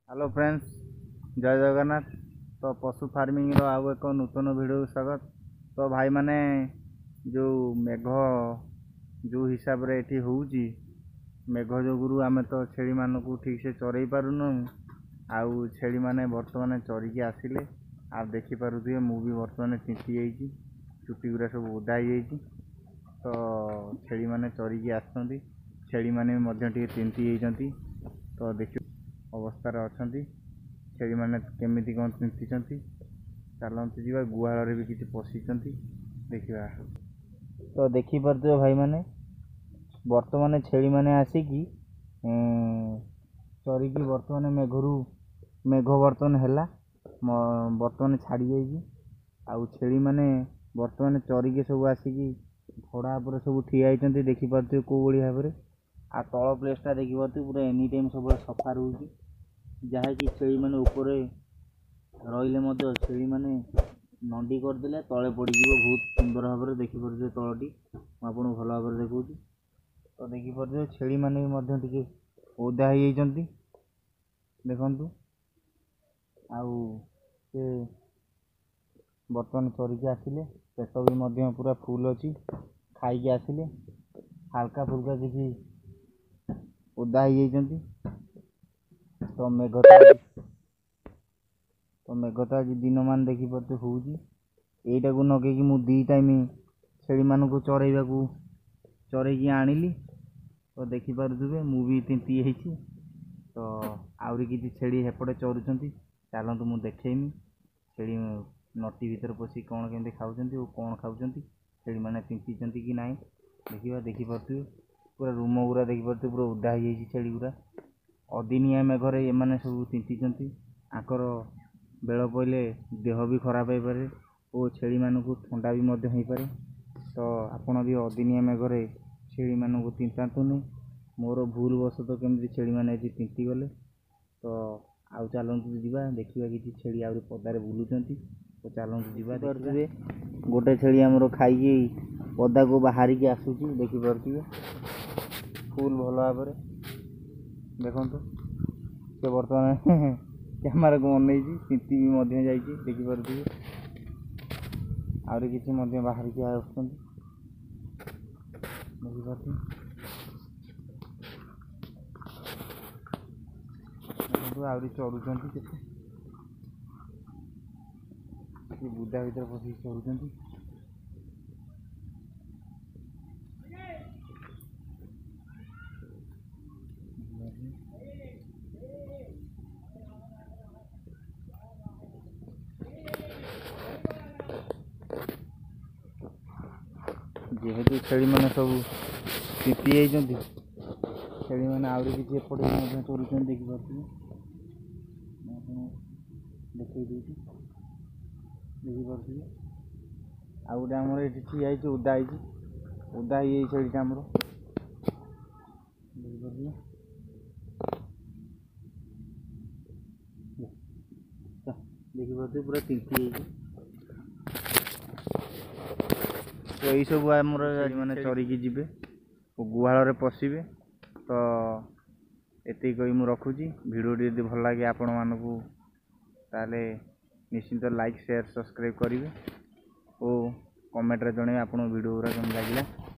Hello friends, जय जगन्नाथ। तो पशु फार्मिंग रो आउ एक नूतन वीडियो स्वागत। तो भाई माने जो मेघ जो हिसाब रे एठी होउची मेघ जोगुरु आमे तो छेली मानकू ठीक से चरई पारुनु। आउ छेली माने वर्तमान चरिकी आसिले आ देखि पारुथिबे मु भी वर्तमान तिंती जाइची, चुटी गुरा सब ओदा हो जाइची। तो छेली माने चरिकी आसछंती, छेली माने मध्य टिके तिंती जाइछंती। तो देखि अवस्था अच्छा छेली मैंने केमी कौन तिंती चलती जा गुहाल भी किसी पशि देखा। तो देखिपे भाई मैंने बर्तमान छेली मैंने आसिकी चरिकी बर्तमान मेघ बर्तमान है बर्तमान छाड़ी जाइए। आउ छेली मैंने बर्तमान चरिकी सब आसिकी भड़ा पर सब ठिया होती देखिपे कौ भाव में। आ तल प्लेसटा देखिपे पूरा एनी टाइम सब सफा रोचे जहाँकि छेली मैंने ऊपर रही छेली मैंने नंडी करदे तले पड़ज बहुत सुंदर भाव में देखिपे तलटी मुझे भल भाव में देखा। तो देखिपे छेली मैंने भी ओदा हो देखु। आउ से बर्तमान चरिकी आसिले पेट भी पूरा फुल अच्छी खाई आसिले हाल्का फुल्का किसी ओदा हो। तो मेघ तो आज दिन मान देखिपे हूँ यहीटा को नगेकी मु दी टाइम छेली मानू चरईकी आनिली। तो देखिपे मु भी तिंती जाइए। तो आहरी किसी छेली हेपटे चरुंच चलतु मु देखेमी छेली नटी भर पशि कौन केमती खाऊँ कौन खाऊँ छेली मैंने तिंती कि ना देखिपे पूरा रूम गुरा देखिपे पूरा ओदा हो छेली गुरा अदिनिया मेघरे ये सब तिंती आकर बेल पड़े देह भी खराब हो पारे और छेली मानू ठंडा भी हो पारे। तो आपण भी अदिनिया मेघरे छेली मानू तिंतातुनि मोर भूल बस तो केमती छेली मैंने तिंती गले। तो आउ चलतु जा देखा कि छेली आहरी पदारे बुलूंट। तो चलतु जा देखिए गोटे छेली आमर खाई पदा को बाहर की आसूची देखिपे फुल भल भाव में देखु। से बर्तमान कैमेरा को अन तिंती भी देखिपे आहरी किसी बाहर की आसुँच देखु आहरी चरुंच के बुदा भर पशि चरुंच। जेहेतु छेली मैंने सब तिंती जाइए छेली मैंने आहरी किसी एपटे चरुंच देखिपे देखिए आउ गोटे आमर ये ठिया ओदा ओदा हो छेलीटा आमर देखिपे पूरा तिंती। तो यही सब आमर मैंने चरिकी जी गुहाल पशिबे। तो एति कही मु रखुची भिडियोटी यदि भल लगे आपण मानकू ताले निश्चिंत लाइक शेयर सब्सक्राइब करेंगे और कमेंट रे जणे आपण वीडियो गुरा केमन लागला।